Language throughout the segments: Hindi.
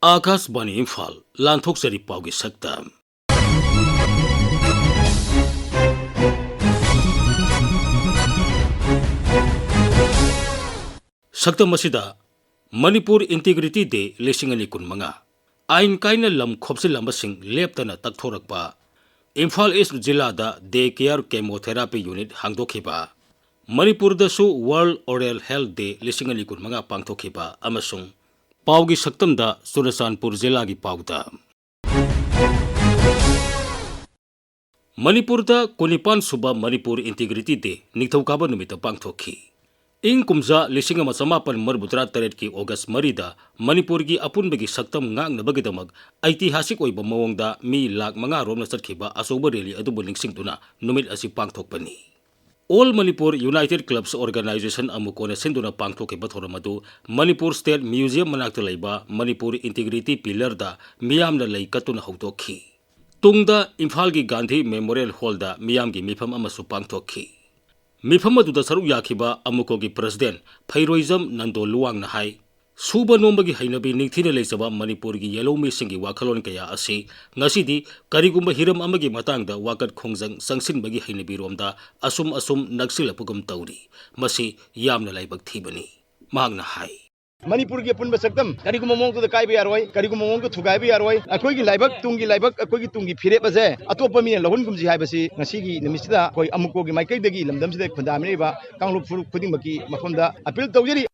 आकाशवाणी इम्फाल लांथोक्चरी पाउगी सक्तम सक्तम असिदा मणिपुर इंटीग्रिटी डे लिसिंग अनि कुनमंगा आइन काइना लम खोपसिलंबसिंग लेप्तना तकथोरकपा इम्फाल ईस्ट जिला दा डे केयर केमोथेरापी यूनिट हांगदोखिबा मणिपुर दसु वर्ल्ड ओरल हेल्थ डे लिसिंग अनि कुनमंगा पांगथोखिबा अमसुंग पाउगी सक्तम दा सुरसानपुर जिला की पाउदा मणिपुर दा कुनिपान सुबा मणिपुर इंटीग्रिटी डे निथौकाबा नुमित पांगथोखी इंग कुमजा लिसिंग अमा समापन मरबुद्रा तरेट की ऑगस्ट मरीदा मणिपुर की अपुनबगी सक्तम ngangnabagidamag ऐतिहासिक ओइबा मवंगदा मी लाख मंगा रोमना चटखिबा अचौबा रैली अदुबु निंगसिंगदुना नुमित असि पांगथोकपनी All Manipur United Clubs Organisation अमुकोने सिंधुना पांगथोखिबा थोरमदु मणिपुर स्टेट म्यूजियम मनाक्ता लैबा मणिपुर इंटीग्रिटी पिलर दा मियामना लै कतुना हौदोखी तुंगदा इम्फाल की गांधी मेमोरियल हॉल दा मियाम की मिफम अमसु पांगथोखी मिफम अदुदा सरुक याखिबा अमुको की प्रेसिडेंट फैरोइजम नंदो लुवांग ना हाई सूबा नोंबगी हैनबी निंगथिना लेजबा मणिपुर की येलोमी सिंगी वाखलोन कया असि ngasidi karigumba hiram amagi matangda wakat khongjang sangsinbagi हैनबी रोमदा assume नक्सिलपुगम तौरी मसी यामना लाइबक थीबनी मांगना हाई मणिपुर की पुनब सक्तम करिगुम मोंग तो कायबे यारोय करिगुम मोंग तो थुगायबे यारोय अखोई की लाइबक अखोई की तुंगी फिरे बजे अतोप मी लहुन गुमजी हाइबसी ngasi gi निमिसिदा कोई अमुको की माइकै दगी लमदमसिदा खुदामनेबा कांगलु फुरु खुदिंबकी मफमदा अपील तौजरी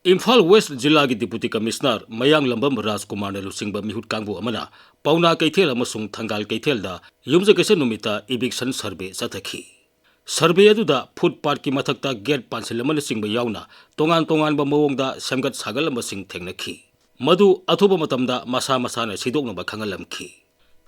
इम्फाल वेस्ट जिला की डिप्यूटी कमिश्नर मयांग लंबम राजकुमार ने लुसिंग मिहुट कांगबु अमना पौना कैथेल अमसुंग थंगाल कैथेलदा युमजकेसे नुमिता इविक्शन सर्वे चथखी सर्वे अदुदा फुटपाथ की मथक्ता गेट पांसिलमन सिंग यावना तोंगान तोंगान मवोंगदा सेमगत सागल अमसिंग थेंगनखी मधु अथुब मतमदा मसा मसाना सिदोकनबा खंगलमखी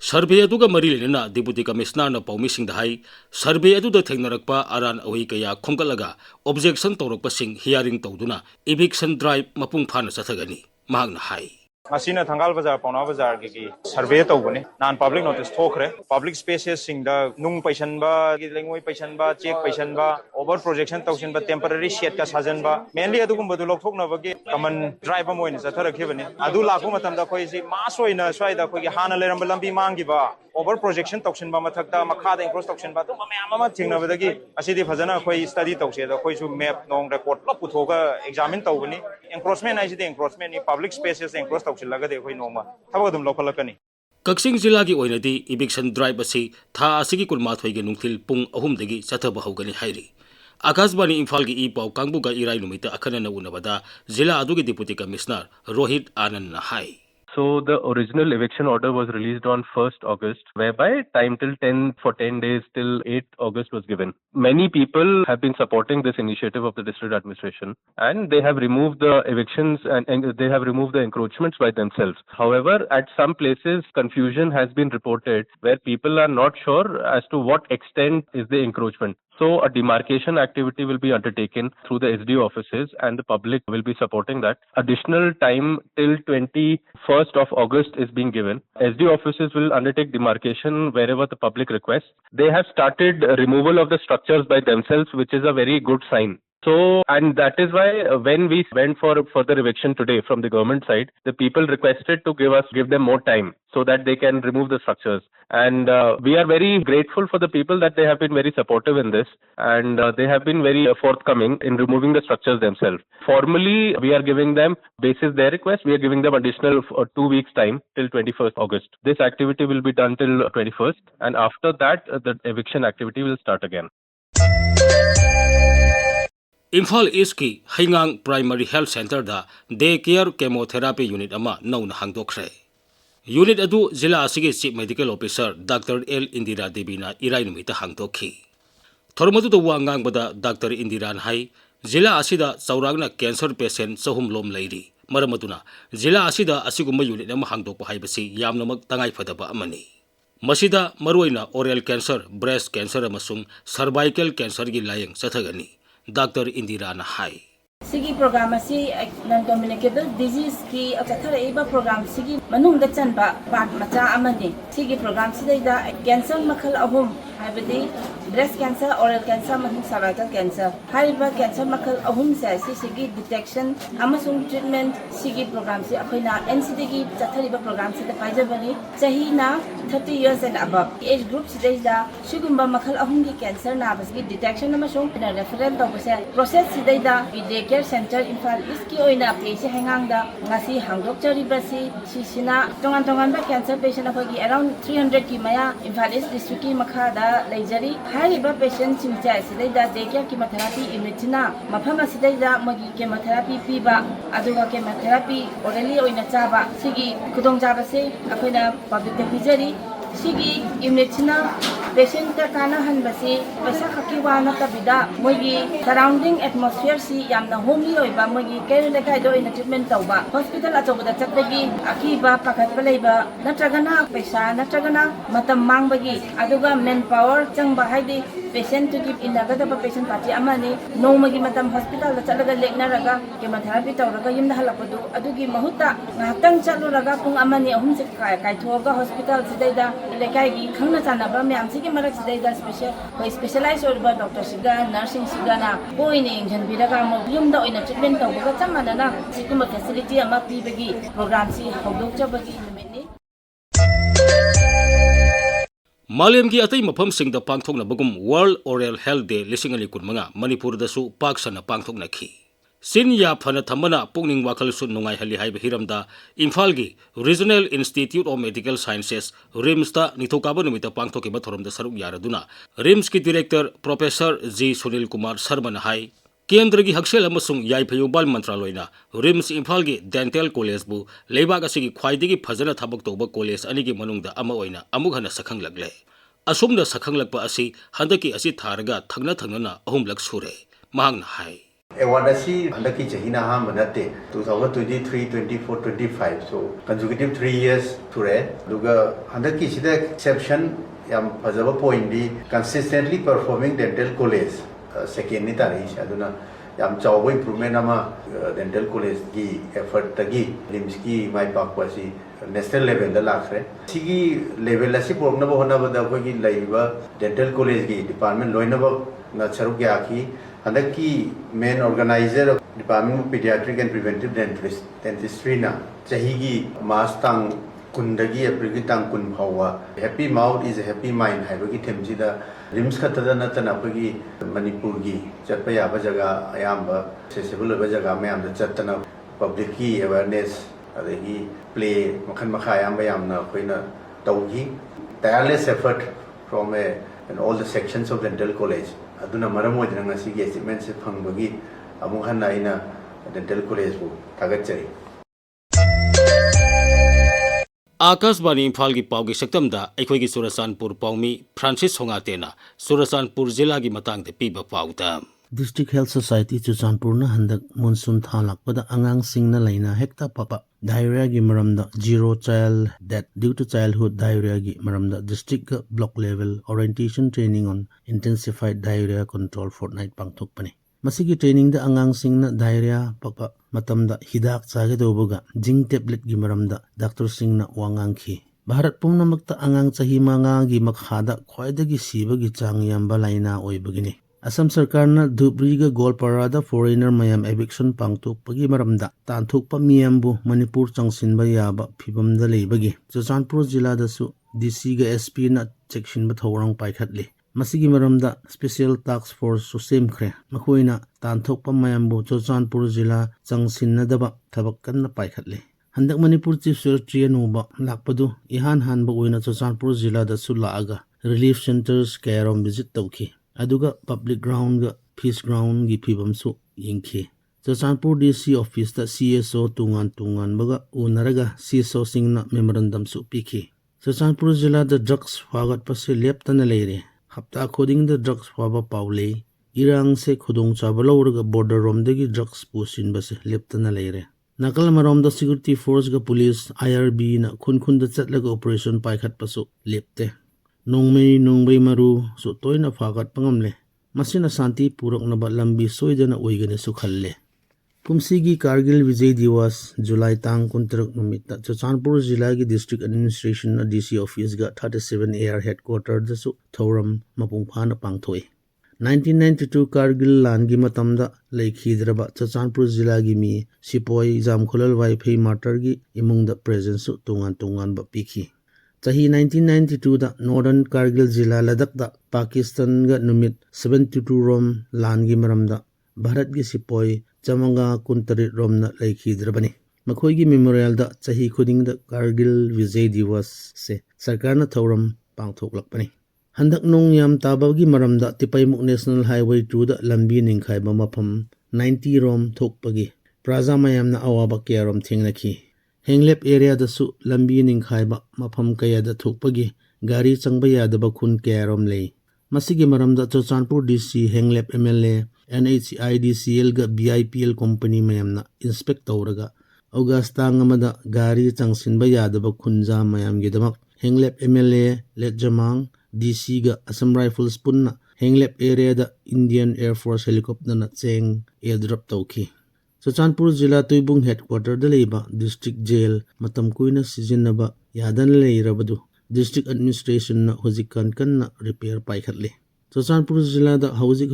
सर्वे अदुगा मरी लेना डिप्यूटी कमिश्नर न पौमिसिंग दहाई सर्वे अदुदा थेंगनरकपा अरान अवि कया खोंगलगा ऑब्जेक्शन तौरकपसिंग हियरिंग तौदुना इविक्शन ड्राइव मपुंग फाना चथगनी मांगना हाई Masina Thangal Bazar, Pauna Bazar की सर्वे तौबने नान पब्लिक नोटिस थोखरे पब्लिक स्पेसेस सिंगदा नुंग पैसनबा लेंगोय पैसनबा चेक पैसनबा ओवर प्रोजेक्शन तौसनबा टेम्पररी शेड का साजनबा मेनली अदुगुंबदु लौथोकनबगे कमन ड्राइव अम ओइन चथरखिबने अदु लाखु मतमदा खोइ सि मास ओइन स्वाइदा खोइ हाना लेरम लंबी मांगिबा ओवर प्रोजेक्शन तौसनबा मथक्ता मखादा इंक्रोस तौसनबा तो मयाम अमा थिंगनबदगी असिदि फजना खोइ स्टडी तौसेदा खोइ सु मैप नोंग रिपोर्ट ल पुथोगा एग्जामिन तौबनी एंक्रोचमेंट आइसिदि एंक्रोचमेंट नि पब्लिक स्पेसेस एंक्रोच तौसिलगदे खोइ नोंमा थबगदुम लोखलकनी कक्सिंग जिला की ओइनदी इविक्शन ड्राइव असि था असिगी कुलमाथोइगे नुंथिल पुंग अहुमदगी चथब हौगनी हाइरी आकाशवाणी इम्फाल की ई पाउ कांगबुगा इराई नुमित अखनन उनबदा जिला अदुगी डिप्यूटी कमिश्नर रोहित आनंद हाई So the original eviction order was released on 1st August, whereby time till 10 days till 8th August was given. Many people have been supporting this initiative of the district administration, and they have removed the evictions and they have removed the encroachments by themselves. However, at some places, confusion has been reported where people are not sure as to what extent is the encroachment. So a demarcation activity will be undertaken through the SDO offices, and the public will be supporting that. Additional time till 21st of August is being given. SDO offices will undertake demarcation wherever the public requests. They have started removal of the structures by themselves, which is a very good sign. So, and that is why when we went for further eviction today from the government side, the people requested to give them more time so that they can remove the structures. And we are very grateful for the people that they have been very supportive in this, and they have been very forthcoming in removing the structures themselves. Formally, we are giving them, basis their request, we are giving them additional 2 weeks time till 21st August. This activity will be done till 21st, and after that, the eviction activity will start again. Imphal East की हैंगांग प्राइमरी हेल्थ सेंटर दा डे केयर केमोथेरापी यूनिट अमा नौना हांगदोखरे यूनिट अदु जिला असिगे chief medical officer doctor L Indira देवीना इराई नुमिता हांगदोखी थोरमदु द वांगांगबदा डॉक्टर इंदिरा हाई जिला असिदा चौरागना कैंसर पेशेंट सहुम लोम लैरी मरमदुना जिला असिदा असिगुम यूनिट अमा हांगदोकपा हाइबसी यामनमक तंगाई फदबा अमनी मसिदा मरुइना ओरल कैंसर ब्रेस्ट कैंसर अमसुंग सर्वाइकल कैंसर की लायंग चथगनी डॉक्टर इंदिरा हाई सिगी प्रोग्राम असी नॉन कम्युनिकेबल डिजीज की चथरइबा प्रोग्राम सिगी मनुंग चनबा पार्ट मचा अमने सिगी प्रोग्राम सिदैदा कैंसर मखल अहुम हाइबदी breast cancer, oral cancer, among cervical cancer. Hariba cancer makal ahum se sigi detection amasung treatment sigi program si akoina NCD gi chathariba program si paijabani chahi na 30 years and above age group si da sugumba makal ahum gi cancer na basgi detection amasung referral tawbase process si da day care center Imphal East ki oina place hangang da ngasi hangdok chariba si sisina tongan ba cancer patient akogi around 300 ki maya Imphal East district ki makha da leijari hariba patient simcha si da day care chemotherapy imagina mafama si da magi chemotherapy piba aduga chemotherapy orally oina chaba sigi kudong chaba se akoina public te pijari sigi imagina patient ka kana hanbasi paisa khaki wana ka bida mogi surrounding atmosphere si yamna homely oiba mogi kerele kai do ina treatment tawba hospital achoba chatagi akiba pakhat palaiba natragana paisa natragana matam mangbagi aduga manpower changba haidi patient to give inagada ba patient party amani no magi matam hospital da chalaga lekna raga chemotherapy tawraga yimna halapadu adugi mahuta ngahtang chalu raga pung amani ahum se kai thoga hospital sidaida lekai gi khangna chana ba myam sigi marak sidaida specialized or doctor siga nursing siga na boine injan biraga mo yumda oina treatment tawga chamana na sikuma facility ama pibagi program si hawdok chabagi numeni Malayam ki atay mapam sing da pangthok na bagum World Oral Health Day lising ali kun mga Manipur da su paksa na pangthok na ki. Sin ya phana thamana pungning wakal su nungai hali hai hiram da Imphal gi Regional Institute of Medical Sciences RIMS ta nithokaba numita pangthok ke bathoram da saruk yaraduna RIMS ki director Professor G Sunil Kumar Sharma na hai केंद्र की हक्सेल अमसुंग याइफयोबाल मंत्रालयना रिम्स इम्फाल की डेंटल कॉलेज बु लेबाग असि की ख्वाइदगी फजना थबक तोबा कॉलेज अनि की मनुंग दा अमा ओइना अमुक हना सखंग लगले असुम दा सखंग लगपा असि हंदकी असि थारगा थंगना थंगना अहुम लग सुरे मांगना हाय Award asi handaki chahina ha manate 2023 24 25 so consecutive 3 years ture duga handaki sida exception yam fazaba point di consistently performing dental college second ni tari aduna yam chawbo improvement ama dental college ki effort tagi limbs ki mai pak pasi national level da lakhre sigi level asi progna bo hona bada ko ki laiba dental college ki department loina ba na charu kya ki handaki main organizer of department of pediatric and preventive dentistry na chahi gi mas tang kundagi april tang kun phawa happy mouth is a happy mind hai gi themji da rims khatada na tana gi manipur gi chatpa ya ba jaga ayamba accessible ba jaga me am da chatana public ki awareness adagi play makhan makha ayamba yamna koina tawgi tireless effort from and all the sections of dental college aduna maram odina ngasi gi achievement se phangbagi amuk hanna ina dental college bu thagachari Akashvani Imphal की पाव की सक्तम दा अखोई की सुरसानपुर पावमी फ्रांसिस होंगातेना सुरसानपुर जिला की मतंग दे पीबा पावदा District Health Society Chuchanpur na handak monsoon thalakpada angang singna laina hekta papa diarrhea gi maramda zero child death due to childhood diarrhea gi maramda district block level orientation training on intensified diarrhea control fortnight pangthokpani masigi training da angang singna diarrhea papa matamda hidak chage dobuga zinc tablet gi maramda doctor singna wangang khi Bharat pumnamakta angang chahi manga gi makhada khwaidagi sibagi changyamba laina oibagini Assam Sarkar na Dhubri Golparada foreigner mayam eviction pangtuk pagi maramda tanthuk pa miyambu Manipur changsinba yaba phibamda leibagi Chuchanpur jila dasu DC ga SP na checkshinba thorang paikhatli masigi maramda special task force su semkhre makhoina tanthok pa mayambu Chuchanpur jila changsinna daba thabakkan na paikhatli handak Manipur chief secretary anuba lakpadu ihan hanba oina Chuchanpur jila dasu laaga relief centers kairom visit tawki aduga public ground ga peace ground gi phibam su yingkhi Chuchanpur DC office ta CSO tungan baga unaraga CSO singna memorandum su pikhi Chuchanpur jila da drugs fagat pa se leptana leire hapta khoding da drugs faba paule irang se khudong chabalawrga border rom dagi drugs pusin ba se leptana leire nakal marom da security force ga police IRB na khun da chatlaga operation paikhat pasu lepte nongmei maru so toina fagat pangamle masina santi purak na ba lambi soidana oigane su khalle कुमसीगी Kargil विजय दिवस जुलाई तांग 23 नुमित्ता चुरचांदपुर जिला की डिस्ट्रिक्ट एडमिनिस्ट्रेशन डीसी ऑफिस गा 37 एयर हेडक्वार्टर दसु थौरम मपुंग फाना पांगथोए 1992 कारगिल लान की मतमदा लेखीद्रबा चुरचांदपुर जिला की मी सिपोई जामखोलल वाइफई मार्टर की इमुंग द प्रेजेंस तोंगान तोंगान बपीखी चाही 1992 दा नॉर्दर्न कारगिल जिला लद्दाख दा पाकिस्तान गा नुमित 72 रोम लान की मरमदा भारत की सिपोई चमंगा 23 रोमना लेखीद्रबनी मखोई की मेमोरियल दा चाही खुदिंग दा कारगिल विजय दिवस से सरकार न थौरम पांगथोकलकपनी हंदक नोंग याम ताबागी मरमदा तिपैमुक नेशनल हाईवे 2 दा लंबी निंखाइबा मफम 90 रोम थोकपगी प्राजा मयामना अवाबा केरोम थेंगनखी हेंगलेप एरिया दसु लंबी निंखाइबा मफम कयादा थोकपगी गाड़ी चंगबा यादबा खुन केरोम ले मसिगी मरमदा Churachandpur DC Henglep MLA NHIDCL गा BIPL कंपनी मयामना इंस्पेक्ट तौरगा अगस्तांग मदा गाड़ी चंगसिनबा यादबा खुंजा मयाम गिदमक हेंगलेप MLA लेजमांग DC गा असम राइफल्स पुन्ना हेंगलेप एरिया दा इंडियन एयरफोर्स हेलीकॉप्टर ना चेंग एयरड्रॉप तौखी चुरचांदपुर जिला तुइबुंग हेडक्वार्टर दा लेबा डिस्ट्रिक्ट जेल मतम कुइना सिजिनबा यादन लेरबदु डिस्ट्रिक्ट एडमिनिस्ट्रेशन ना होजिकान कन्ना रिपेयर पाइखतले चुरचांदपुर जिला दा होजिक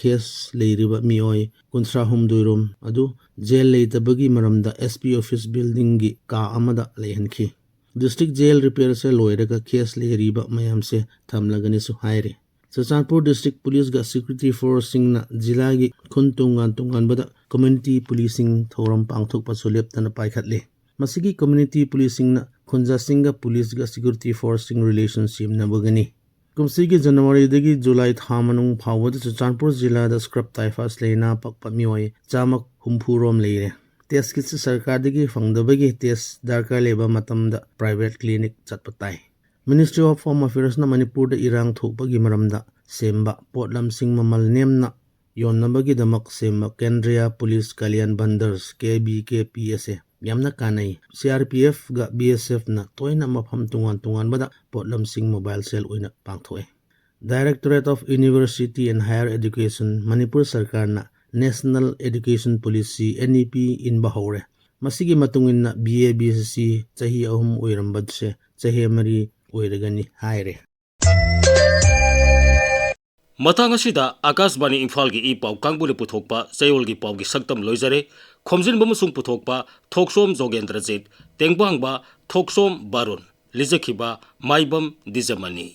केस लेरिबा मिओय 13 रोम अदु जेल लेतबगी मरमदा SP ऑफिस बिल्डिंग की का अमदा लेहनखी डिस्ट्रिक्ट जेल रिपेयर से लोयरगा केस लेरिबा मयाम से थमलगनी सु हायरे चुरचांदपुर डिस्ट्रिक्ट पुलिस गा सिक्योरिटी फोर्स सिंगना जिला की खुन तुंगान बदा कम्युनिटी पुलिसिंग थौरम पांगथोकपा सुलेपतना पाइखतले मसिगी कम्युनिटी पुलिसिंग ना खुंजा सिंगा पुलिस गा सिक्योरिटी फोर्स सिंग रिलेशनशिप ना बगनी कुमसीगी जनवरी दगी जुलाई था मनुंग फावद चुरचांदपुर जिला दा स्क्रब टाइफस लेना पकपा मिओय चामक हुमफुरोम लेरे टेस्ट किट सरकार दगी फंगदबगी टेस्ट दरकार लेबा मतमदा प्राइवेट क्लिनिक चटपताई मिनिस्ट्री ऑफ होम अफेयर्स ना मणिपुर दा इरांग थोकपगी मरमदा सेम्बा पोटलम सिंग ममल नेमना योनबगी दमक सेम्बा केंद्रीय पुलिस कल्याण बंदर्स KBKPSA यामना कानई CRPF गा BSF ना तोयना मफम तुंगान बदा पोटलम सिंग मोबाइल सेल ओइना पांगथोए directorate of university and higher education Manipur सरकार ना नेशनल एजुकेशन पॉलिसी NEP इन बहौरे मसिगी मतुंगिना BA BSc चाही अहुम ओइरंबद से चाही मरी ओइरगनी हायरे मतंग असिदा आकाशवाणी इम्फाल की पाव कांगबुले पुथोकपा चयोल की पाव की सक्तम लोइजरे खोमजिन बमसुंग पुथोकपा थोकसोम जोगेंद्रजीत तेंगबांगबा थोकसोम बारुन लिजखिबा माइबम दिजमनी।